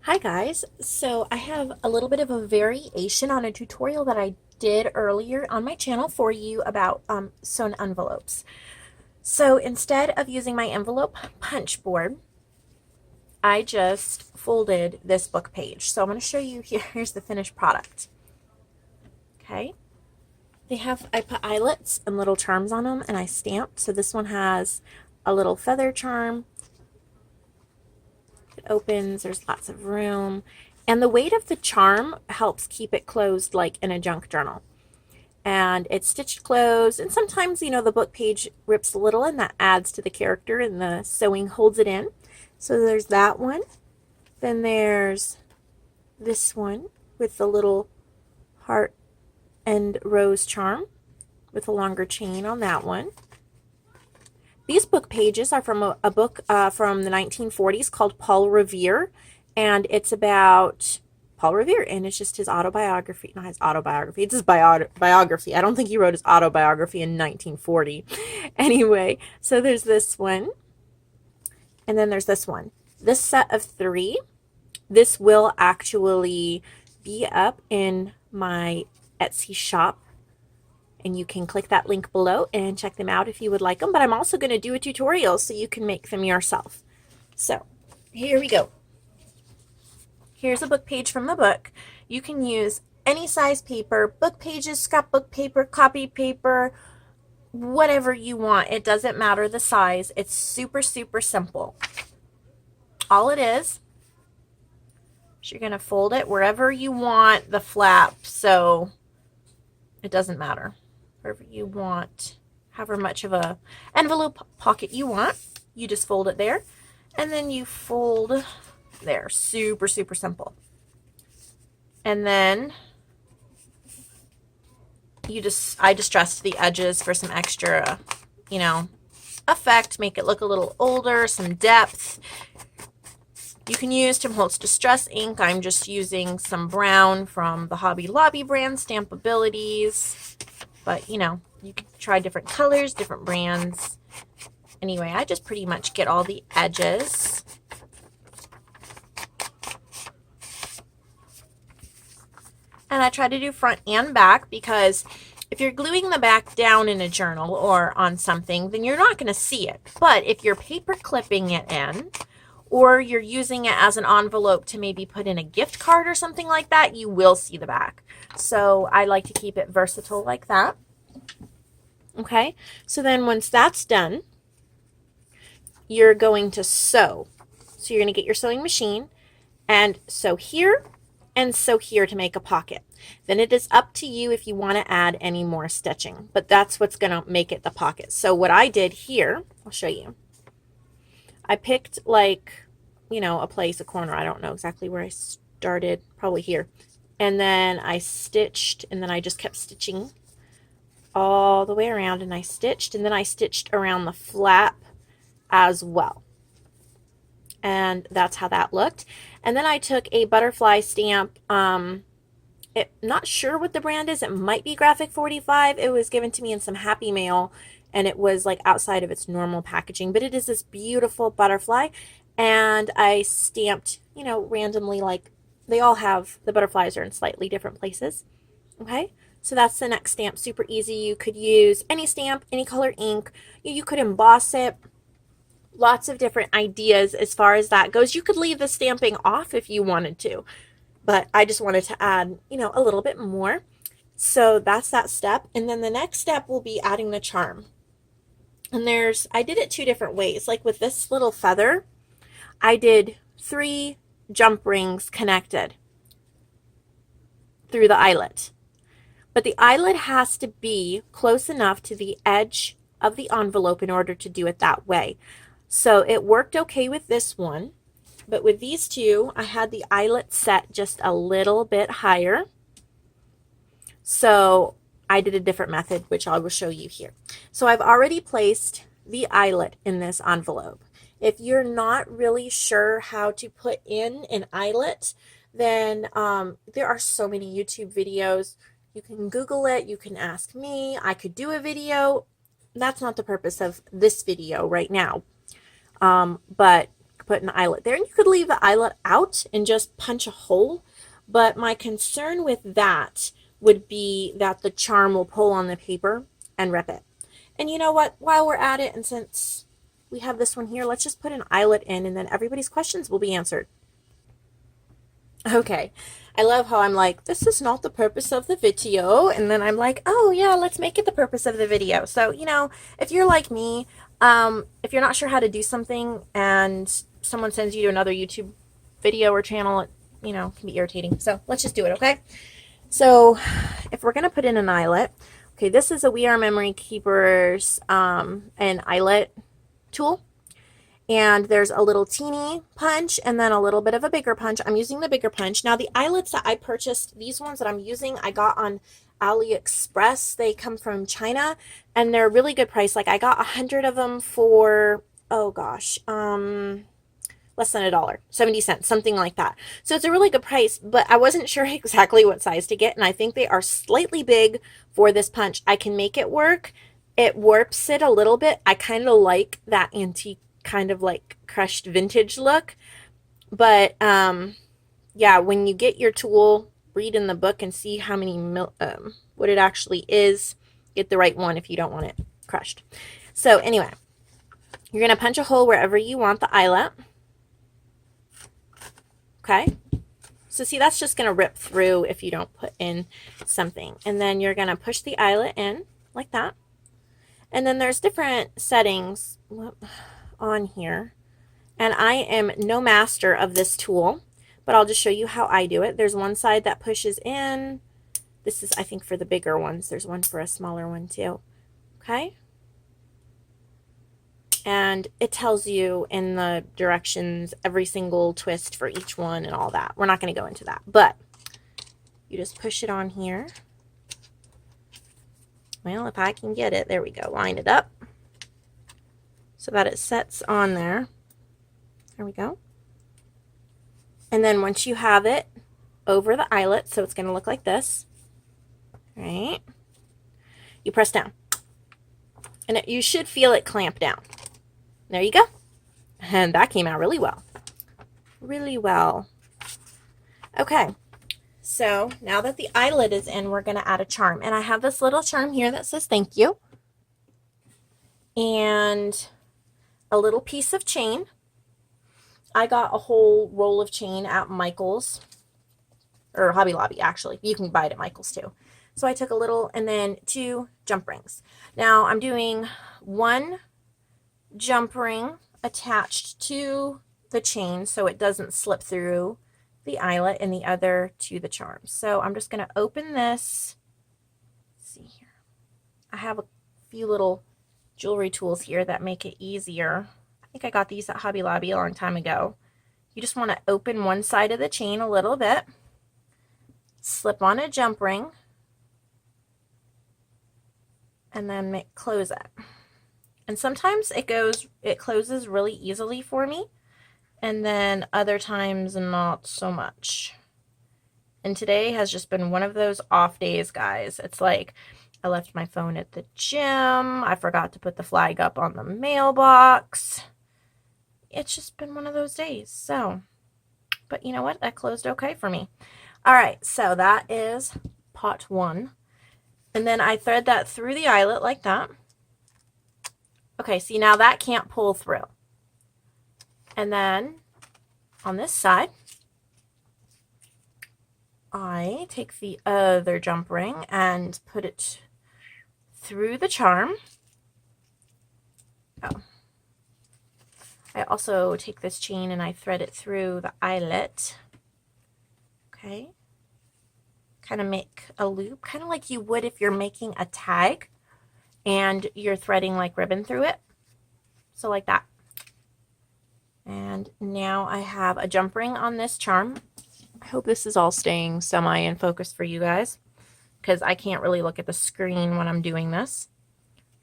Hi guys, so I have a little bit of a variation on a tutorial that I did earlier on my channel for you about sewn envelopes. So instead of using my envelope punch board, I just folded this book page. So I'm going to show you here. Here's the finished product. Okay, I put eyelets and little charms on them and I stamped. So this one has a little feather charm. It opens, there's lots of room. And the weight of the charm helps keep it closed like in a junk journal. And it's stitched closed, and sometimes, the book page rips a little, and that adds to the character, and the sewing holds it in. So there's that one. Then there's this one with the little heart and rose charm with a longer chain on that one. These book pages are from a book from the 1940s called Paul Revere, and it's about Paul Revere, and it's just his autobiography. Not his autobiography, it's his biography. I don't think he wrote his autobiography in 1940. Anyway, so there's this one, and then there's this one. This set of three, this will actually be up in my Etsy shop, and you can click that link below and check them out if you would like them. But I'm also going to do a tutorial so you can make them yourself. So here we go. Here's a book page from the book. You can use any size paper, book pages, scrapbook paper, copy paper, whatever you want. It doesn't matter the size. It's super, super simple. All it is you're going to fold it wherever you want the flap, so it doesn't matter. Wherever you want, however much of a envelope pocket you want, you just fold it there, and then you fold there. Super, super simple. And then I distressed the edges for some extra, effect, make it look a little older, some depth. You can use Tim Holtz Distress ink. I'm just using some brown from the Hobby Lobby brand, Stampabilities. But, you can try different colors, different brands. Anyway, I just pretty much get all the edges. And I try to do front and back, because if you're gluing the back down in a journal or on something, then you're not going to see it. But if you're paper clipping it in, or you're using it as an envelope to maybe put in a gift card or something like that, you will see the back. So I like to keep it versatile like that. Okay, so then once that's done, you're going to sew. So you're going to get your sewing machine and sew here and sew here to make a pocket. Then it is up to you if you want to add any more stitching, but that's what's going to make it the pocket. So what I did here, I'll show you. I picked a place, a corner. I don't know exactly where I started, probably here. And then I stitched, and then I just kept stitching all the way around, and I stitched, and then I stitched around the flap as well. And that's how that looked. And then I took a butterfly stamp. Not sure what the brand is. It might be Graphic 45. It was given to me in some Happy Mail, and it was like outside of its normal packaging, but it is this beautiful butterfly. And I stamped, randomly, like they all have, the butterflies are in slightly different places. Okay, so that's the next stamp. Super easy. You could use any stamp, any color ink. You could emboss it. Lots of different ideas as far as that goes. You could leave the stamping off if you wanted to, but I just wanted to add, a little bit more. So that's that step. And then the next step will be adding the charm. And I did it two different ways. Like with this little feather, I did 3 jump rings connected through the eyelet. But the eyelet has to be close enough to the edge of the envelope in order to do it that way. So it worked okay with this one, but with these two, I had the eyelet set just a little bit higher. So I did a different method, which I will show you here. So I've already placed the eyelet in this envelope. If you're not really sure how to put in an eyelet, then there are so many YouTube videos. You can Google it. You can ask me. I could do a video. That's not the purpose of this video right now. But put an eyelet there. And you could leave the eyelet out and just punch a hole. But my concern with that would be that the charm will pull on the paper and rip it. And you know what? While we're at it, and since we have this one here, let's just put an eyelet in, and then everybody's questions will be answered. Okay. I love how I'm like, this is not the purpose of the video. And then I'm like, oh yeah, let's make it the purpose of the video. So, you know, if you're like me, if you're not sure how to do something and someone sends you to another YouTube video or channel, it, you know, can be irritating. So let's just do it, okay? So if we're going to put in an eyelet, okay, this is a We Are Memory Keepers an eyelet tool. And there's a little teeny punch and then a little bit of a bigger punch. I'm using the bigger punch. Now the eyelets that I purchased, these ones that I'm using, I got on AliExpress. They come from China and they're really good price. Like I got 100 of them for, oh gosh, less than $1, 70 cents, something like that. So it's a really good price, but I wasn't sure exactly what size to get. And I think they are slightly big for this punch. I can make it work. It warps it a little bit. I kind of like that antique kind of like crushed vintage look. But yeah, when you get your tool, read in the book and see how many what it actually is. Get the right one if you don't want it crushed. So anyway, you're going to punch a hole wherever you want the eyelet. Okay. So see, that's just going to rip through if you don't put in something. And then you're going to push the eyelet in like that. And then there's different settings on here, and I am no master of this tool, but I'll just show you how I do it. There's one side that pushes in. This is, I think, for the bigger ones. There's one for a smaller one too. Okay, and it tells you in the directions every single twist for each one and all that. We're not going to go into that, but you just push it on here. Well, if I can get it, there we go. Line it up so that it sets on there. There we go. And then once you have it over the eyelet, so it's going to look like this, right? You press down. And you should feel it clamp down. There you go. And that came out really well. Really well. Okay. So now that the eyelet is in, we're going to add a charm. And I have this little charm here that says thank you. And a little piece of chain. I got a whole roll of chain at Michael's, or Hobby Lobby actually. You can buy it at Michael's too. So I took a little, and then 2 jump rings. Now I'm doing 1 jump ring attached to the chain so it doesn't slip through the eyelet, and the other to the charm. So I'm just going to open this. Let's see here. I have a few little jewelry tools here that make it easier. I think I got these at Hobby Lobby a long time ago. You just want to open one side of the chain a little bit, slip on a jump ring, and then close it. And sometimes it closes really easily for me, and then other times not so much. And today has just been one of those off days, guys. It's like I left my phone at the gym. I forgot to put the flag up on the mailbox. It's just been one of those days. So, but you know what? That closed okay for me. All right, so that is pot 1. And then I thread that through the eyelet like that. Okay, see, now that can't pull through. And then on this side, I take the other jump ring and put it through the charm. Oh. I also take this chain and I thread it through the eyelet. Okay. Kind of make a loop, kind of like you would if you're making a tag and you're threading like ribbon through it. So like that. And now I have a jump ring on this charm. I hope this is all staying semi in focus for you guys, because I can't really look at the screen when I'm doing this.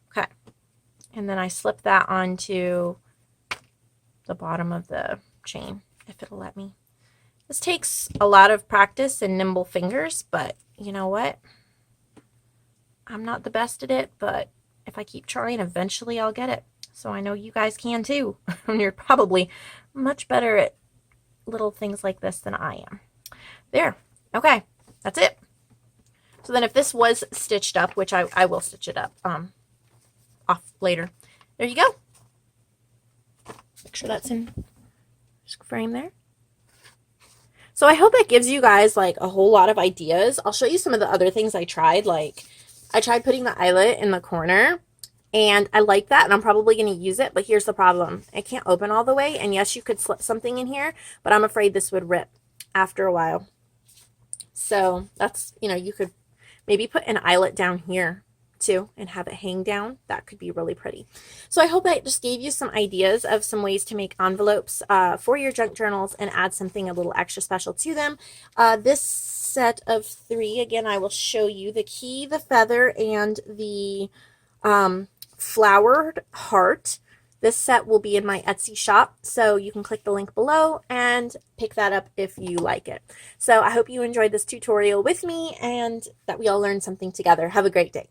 Okay. And then I slip that onto the bottom of the chain, if it'll let me. This takes a lot of practice and nimble fingers, but you know what? I'm not the best at it, but if I keep trying, eventually I'll get it. so I know you guys can too. And you're probably much better at little things like this than I am. There. Okay, that's it. So then if this was stitched up, which I will stitch it up off later, there you go. Make sure that's in frame there. So I hope that gives you guys like a whole lot of ideas. I'll show you some of the other things I tried. Like I tried putting the eyelet in the corner, and I like that, and I'm probably going to use it, but here's the problem. It can't open all the way, and yes, you could slip something in here, but I'm afraid this would rip after a while. So that's, you know, you could maybe put an eyelet down here too and have it hang down. That could be really pretty. So I hope that just gave you some ideas of some ways to make envelopes for your junk journals and add something a little extra special to them. This set of 3, again, I will show you the key, the feather, and the flowered heart. This set will be in my Etsy shop, so you can click the link below and pick that up if you like it. So I hope you enjoyed this tutorial with me and that we all learned something together. Have a great day.